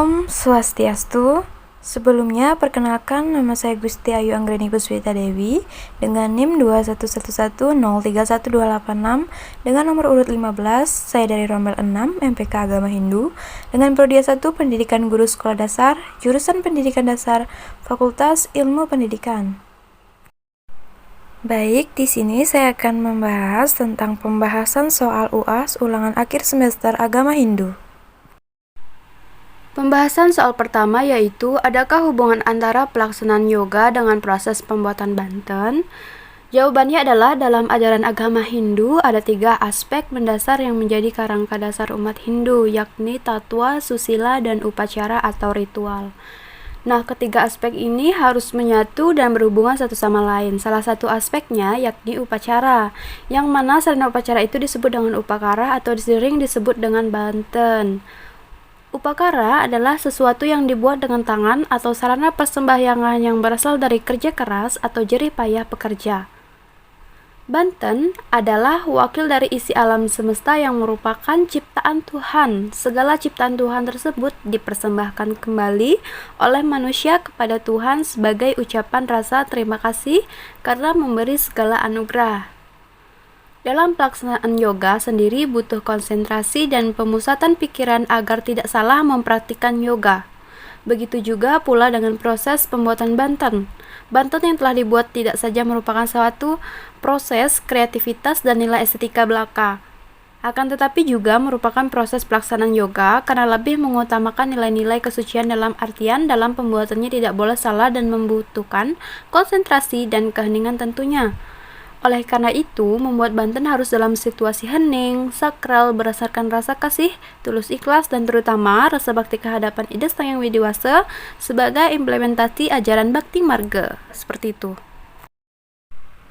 Om Swastiastu. Sebelumnya, perkenalkan nama saya Gusti Ayu Anggreni Puspita Dewi dengan NIM 21110312886 dengan nomor urut 15. Saya dari Rombel 6 MPK Agama Hindu dengan prodi 1 Pendidikan Guru Sekolah Dasar, jurusan Pendidikan Dasar, Fakultas Ilmu Pendidikan. Baik, di sini saya akan membahas tentang pembahasan soal UAS ulangan akhir semester Agama Hindu. Pembahasan soal pertama yaitu, adakah hubungan antara pelaksanaan yoga dengan proses pembuatan banten? Jawabannya adalah dalam ajaran agama Hindu ada 3 aspek mendasar yang menjadi kerangka dasar umat Hindu, yakni tatwa, susila, dan upacara atau ritual. Nah, ketiga aspek ini harus menyatu dan berhubungan satu sama lain. Salah satu aspeknya yakni upacara, yang mana sarana upacara itu disebut dengan upakara atau sering disebut dengan banten. Upakara adalah sesuatu yang dibuat dengan tangan atau sarana persembahyangan yang berasal dari kerja keras atau jerih payah pekerja. Banten adalah wakil dari isi alam semesta yang merupakan ciptaan Tuhan. Segala ciptaan Tuhan tersebut dipersembahkan kembali oleh manusia kepada Tuhan sebagai ucapan rasa terima kasih karena memberi segala anugerah. Dalam pelaksanaan yoga sendiri butuh konsentrasi dan pemusatan pikiran agar tidak salah mempraktikkan yoga. Begitu juga pula dengan proses pembuatan banten. Banten yang telah dibuat tidak saja merupakan suatu proses kreativitas dan nilai estetika belaka, akan tetapi juga merupakan proses pelaksanaan yoga karena lebih mengutamakan nilai-nilai kesucian dalam artian dalam pembuatannya tidak boleh salah dan membutuhkan konsentrasi dan keheningan tentunya. Oleh karena itu, membuat banten harus dalam situasi hening, sakral, berdasarkan rasa kasih, tulus ikhlas, dan terutama rasa bakti kehadapan Ida Sang Yang Widiwasa sebagai implementasi ajaran Bhakti Marga. Seperti itu.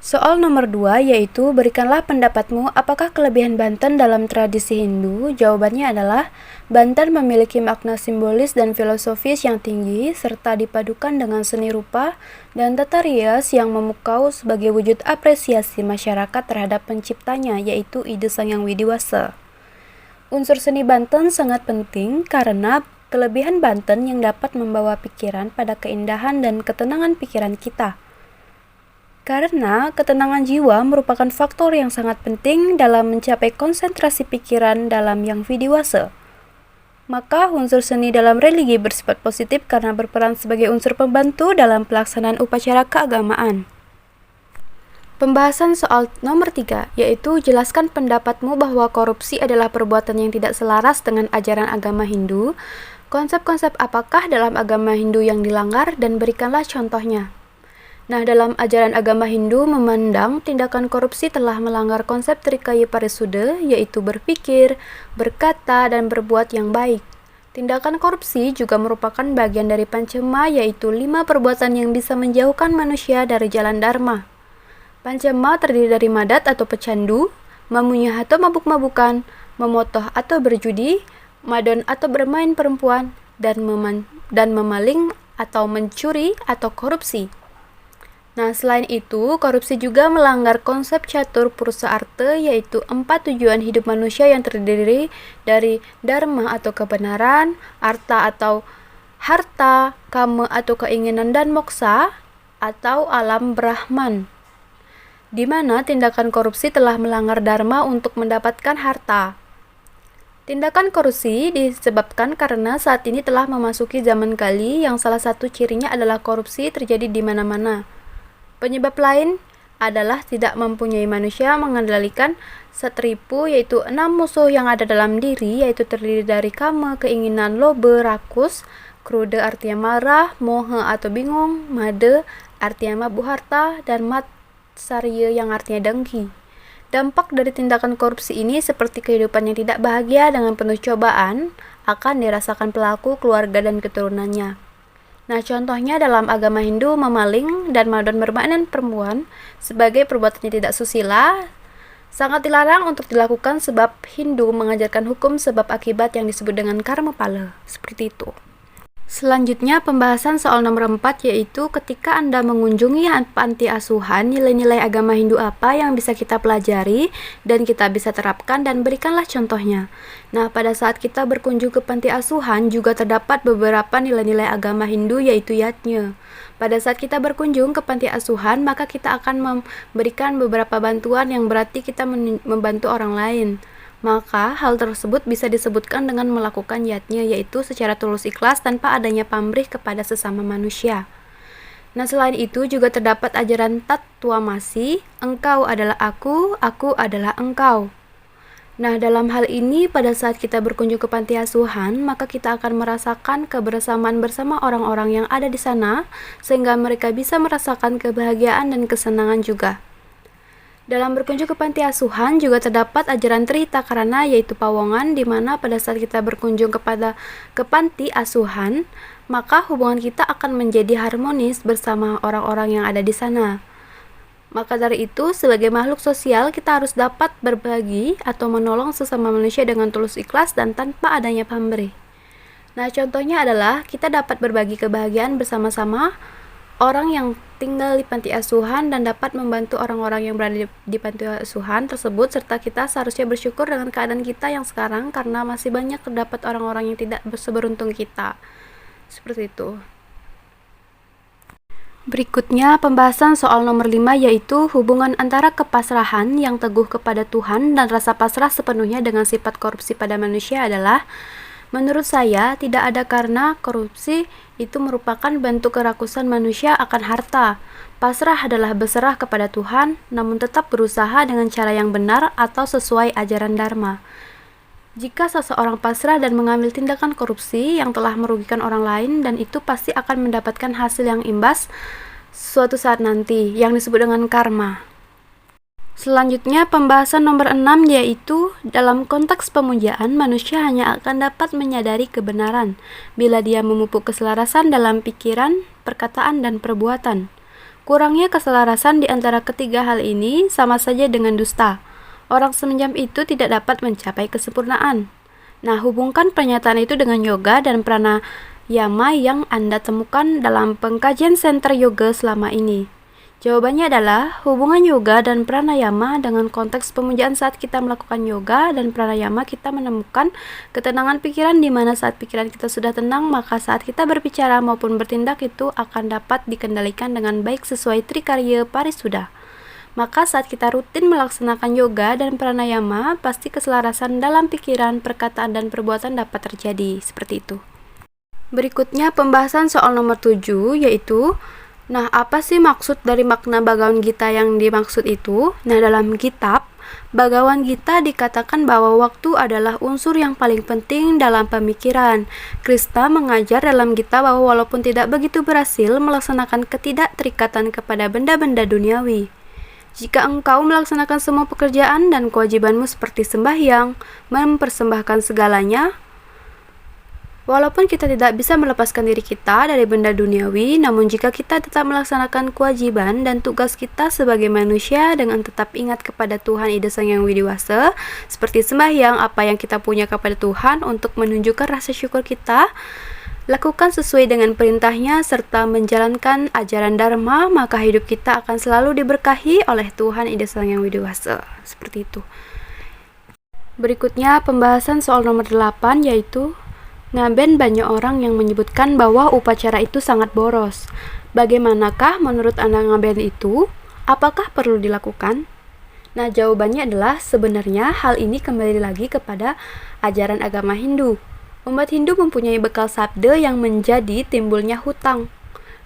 Soal nomor 2 yaitu, berikanlah pendapatmu apakah kelebihan banten dalam tradisi Hindu? Jawabannya adalah, banten memiliki makna simbolis dan filosofis yang tinggi serta dipadukan dengan seni rupa dan tata rias yang memukau sebagai wujud apresiasi masyarakat terhadap penciptanya yaitu Ida Sang Yang Widiwasa. Unsur seni banten sangat penting karena kelebihan banten yang dapat membawa pikiran pada keindahan dan ketenangan pikiran kita. Karena ketenangan jiwa merupakan faktor yang sangat penting dalam mencapai konsentrasi pikiran dalam yang widiwasa. Maka unsur seni dalam religi bersifat positif karena berperan sebagai unsur pembantu dalam pelaksanaan upacara keagamaan. Pembahasan soal nomor 3 yaitu, jelaskan pendapatmu bahwa korupsi adalah perbuatan yang tidak selaras dengan ajaran agama Hindu. Konsep-konsep apakah dalam agama Hindu yang dilanggar dan berikanlah contohnya. Nah, dalam ajaran agama Hindu memandang tindakan korupsi telah melanggar konsep Trikaya Parisuddha, yaitu berpikir, berkata, dan berbuat yang baik. Tindakan korupsi juga merupakan bagian dari pancema, yaitu 5 perbuatan yang bisa menjauhkan manusia dari jalan dharma. Pancema terdiri dari madat atau pecandu, mamunyah atau mabuk-mabukan, memotoh atau berjudi, madon atau bermain perempuan, dan memaling atau mencuri atau korupsi. Nah, selain itu, korupsi juga melanggar konsep catur purusa arta, yaitu 4 tujuan hidup manusia yang terdiri dari dharma atau kebenaran, arta atau harta, kama atau keinginan, dan moksa atau alam Brahman, di mana tindakan korupsi telah melanggar dharma untuk mendapatkan harta. Tindakan korupsi disebabkan karena saat ini telah memasuki zaman Kali yang salah satu cirinya adalah korupsi terjadi di mana-mana. Penyebab lain adalah tidak mempunyai manusia mengendalikan satripu, yaitu 6 musuh yang ada dalam diri, yaitu terdiri dari kama, keinginan, loba, rakus, kruda artinya marah, moha atau bingung, mada artinya mabuk harta, dan matsarya yang artinya dengki. Dampak dari tindakan korupsi ini seperti kehidupan yang tidak bahagia dengan penuh cobaan akan dirasakan pelaku, keluarga, dan keturunannya. Nah, contohnya dalam agama Hindu, memaling dan madon bermain perempuan sebagai perbuatan yang tidak susila sangat dilarang untuk dilakukan sebab Hindu mengajarkan hukum sebab akibat yang disebut dengan karma pala. Seperti itu. Selanjutnya pembahasan soal nomor 4 yaitu ketika Anda mengunjungi panti asuhan, nilai-nilai agama Hindu apa yang bisa kita pelajari dan kita bisa terapkan dan berikanlah contohnya. Nah, pada saat kita berkunjung ke panti asuhan juga terdapat beberapa nilai-nilai agama Hindu yaitu yatnya. Pada saat kita berkunjung ke panti asuhan, maka kita akan memberikan beberapa bantuan yang berarti kita membantu orang lain. Maka, hal tersebut bisa disebutkan dengan melakukan yatnya, yaitu secara tulus ikhlas tanpa adanya pamrih kepada sesama manusia. Nah, selain itu juga terdapat ajaran Tattvamasi, engkau adalah aku adalah engkau. Nah, dalam hal ini, pada saat kita berkunjung ke panti asuhan, maka kita akan merasakan kebersamaan bersama orang-orang yang ada di sana, sehingga mereka bisa merasakan kebahagiaan dan kesenangan juga. Dalam berkunjung ke panti asuhan juga terdapat ajaran Trihita Karana yaitu pawongan, di mana pada saat kita berkunjung ke panti asuhan, maka hubungan kita akan menjadi harmonis bersama orang-orang yang ada di sana. Maka dari itu, sebagai makhluk sosial kita harus dapat berbagi atau menolong sesama manusia dengan tulus ikhlas dan tanpa adanya pamrih. Nah, contohnya adalah kita dapat berbagi kebahagiaan bersama-sama orang yang tinggal di panti asuhan dan dapat membantu orang-orang yang berada di panti asuhan tersebut, serta kita seharusnya bersyukur dengan keadaan kita yang sekarang karena masih banyak terdapat orang-orang yang tidak seberuntung kita. Seperti itu. Berikutnya pembahasan soal nomor 5 yaitu hubungan antara kepasrahan yang teguh kepada Tuhan dan rasa pasrah sepenuhnya dengan sifat korupsi pada manusia adalah, menurut saya, tidak ada karena korupsi itu merupakan bentuk kerakusan manusia akan harta. Pasrah adalah berserah kepada Tuhan, namun tetap berusaha dengan cara yang benar atau sesuai ajaran Dharma. Jika seseorang pasrah dan mengambil tindakan korupsi yang telah merugikan orang lain, dan itu pasti akan mendapatkan hasil yang imbas suatu saat nanti, yang disebut dengan karma. Selanjutnya pembahasan nomor 6 yaitu dalam konteks pemujaan manusia hanya akan dapat menyadari kebenaran bila dia memupuk keselarasan dalam pikiran, perkataan, dan perbuatan. Kurangnya keselarasan di antara ketiga hal ini sama saja dengan dusta. Orang semenjam itu tidak dapat mencapai kesempurnaan. Nah, hubungkan pernyataan itu dengan yoga dan pranayama yang Anda temukan dalam pengkajian Center Yoga selama ini. Jawabannya adalah hubungan yoga dan pranayama dengan konteks pemujaan. Saat kita melakukan yoga dan pranayama, kita menemukan ketenangan pikiran, di mana saat pikiran kita sudah tenang, maka saat kita berbicara maupun bertindak itu akan dapat dikendalikan dengan baik sesuai Trikarya Parisuddha. Maka saat kita rutin melaksanakan yoga dan pranayama, pasti keselarasan dalam pikiran, perkataan, dan perbuatan dapat terjadi. Seperti itu. Berikutnya pembahasan soal nomor 7 yaitu, nah, apa sih maksud dari makna Bhagavad Gita yang dimaksud itu? Nah, dalam kitab Bhagavad Gita dikatakan bahwa waktu adalah unsur yang paling penting dalam pemikiran. Krishna mengajar dalam Gita bahwa walaupun tidak begitu berhasil melaksanakan ketidakterikatan kepada benda-benda duniawi, jika engkau melaksanakan semua pekerjaan dan kewajibanmu seperti sembahyang, mempersembahkan segalanya, walaupun kita tidak bisa melepaskan diri kita dari benda duniawi, namun jika kita tetap melaksanakan kewajiban dan tugas kita sebagai manusia dengan tetap ingat kepada Tuhan Ida Sang Hyang Widiwasa, seperti sembahyang apa yang kita punya kepada Tuhan untuk menunjukkan rasa syukur kita, lakukan sesuai dengan perintahnya serta menjalankan ajaran Dharma, maka hidup kita akan selalu diberkahi oleh Tuhan Ida Sang Hyang Widiwasa. Seperti itu. Berikutnya pembahasan soal nomor 8 yaitu, ngaben banyak orang yang menyebutkan bahwa upacara itu sangat boros. Bagaimanakah menurut Anda ngaben itu? Apakah perlu dilakukan? Nah, jawabannya adalah sebenarnya hal ini kembali lagi kepada ajaran agama Hindu. Umat Hindu mempunyai bekal sabda yang menjadi timbulnya hutang.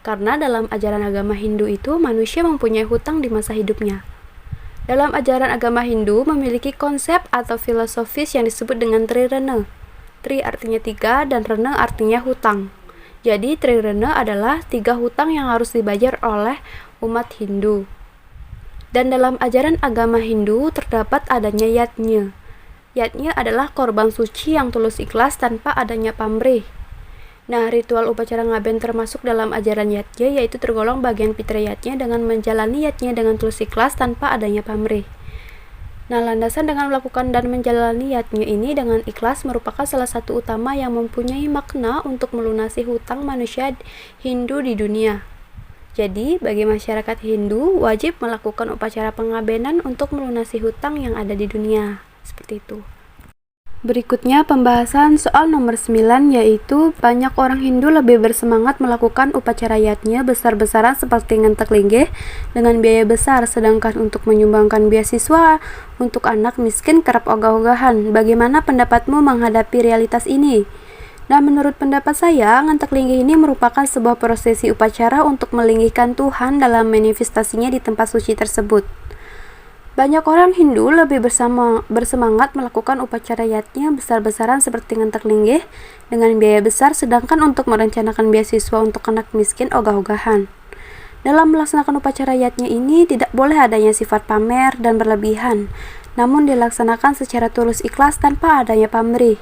Karena dalam ajaran agama Hindu itu manusia mempunyai hutang di masa hidupnya. Dalam ajaran agama Hindu memiliki konsep atau filosofis yang disebut dengan Trirana. Tri artinya 3 dan Rana artinya hutang. Jadi Trirana adalah 3 hutang yang harus dibayar oleh umat Hindu. Dan dalam ajaran agama Hindu terdapat adanya yatnya. Yatnya adalah korban suci yang tulus ikhlas tanpa adanya pamrih. Nah, ritual upacara ngaben termasuk dalam ajaran yatnya, yaitu tergolong bagian fitra yatnya dengan menjalani yatnya dengan tulus ikhlas tanpa adanya pamrih. Nah, landasan dengan melakukan dan menjalani yatnya ini dengan ikhlas merupakan salah satu utama yang mempunyai makna untuk melunasi hutang manusia Hindu di dunia. Jadi, bagi masyarakat Hindu wajib melakukan upacara pengabenan untuk melunasi hutang yang ada di dunia. Seperti itu. Berikutnya pembahasan soal nomor 9, yaitu banyak orang Hindu lebih bersemangat melakukan upacara yatnya besar-besaran seperti ngentek linggih dengan biaya besar, sedangkan untuk menyumbangkan beasiswa untuk anak miskin kerap ogah-ogahan. Bagaimana pendapatmu menghadapi realitas ini? Nah, menurut pendapat saya, ngentek linggih ini merupakan sebuah prosesi upacara untuk melinggihkan Tuhan dalam manifestasinya di tempat suci tersebut. Banyak orang Hindu lebih bersemangat melakukan upacara yatnya besar-besaran seperti ngentek linggih dengan biaya besar, sedangkan untuk merencanakan beasiswa untuk anak miskin ogah-ogahan. Dalam melaksanakan upacara yatnya ini tidak boleh adanya sifat pamer dan berlebihan, namun dilaksanakan secara tulus ikhlas tanpa adanya pamrih.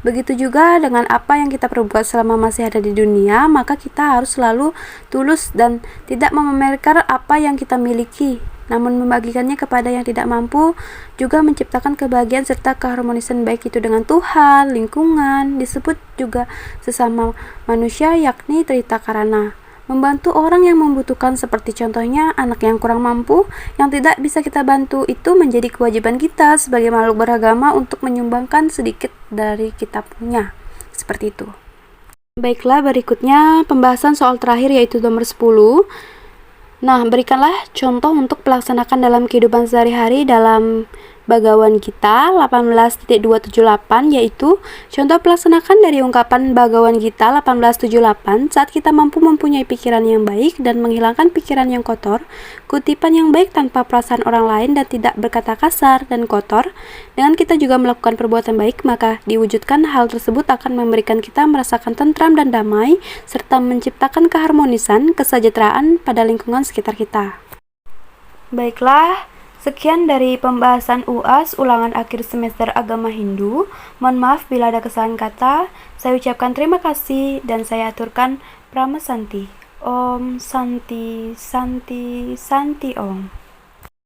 Begitu juga dengan apa yang kita perbuat selama masih ada di dunia, maka kita harus selalu tulus dan tidak memamerkan apa yang kita miliki, namun membagikannya kepada yang tidak mampu, juga menciptakan kebahagiaan serta keharmonisan baik itu dengan Tuhan, lingkungan, disebut juga sesama manusia, yakni trita karana. Membantu orang yang membutuhkan seperti contohnya anak yang kurang mampu, yang tidak bisa kita bantu, itu menjadi kewajiban kita sebagai makhluk beragama untuk menyumbangkan sedikit dari kita punya. Seperti itu. Baiklah, berikutnya pembahasan soal terakhir yaitu nomor 10. Nah, berikanlah contoh untuk pelaksanakan dalam kehidupan sehari-hari dalam Bhagavad Gita 18.278, yaitu contoh pelaksanakan dari ungkapan Bhagavad Gita 1878, saat kita mampu mempunyai pikiran yang baik dan menghilangkan pikiran yang kotor, kutipan yang baik tanpa perasaan orang lain dan tidak berkata kasar dan kotor, dengan kita juga melakukan perbuatan baik, maka diwujudkan hal tersebut akan memberikan kita merasakan tentram dan damai, serta menciptakan keharmonisan, kesejahteraan pada lingkungan sekitar kita. Baiklah, sekian dari pembahasan UAS ulangan akhir semester agama Hindu. Mohon maaf bila ada kesalahan kata. Saya ucapkan terima kasih dan saya aturkan Prama Santi. Om Santi Santi Santi Om.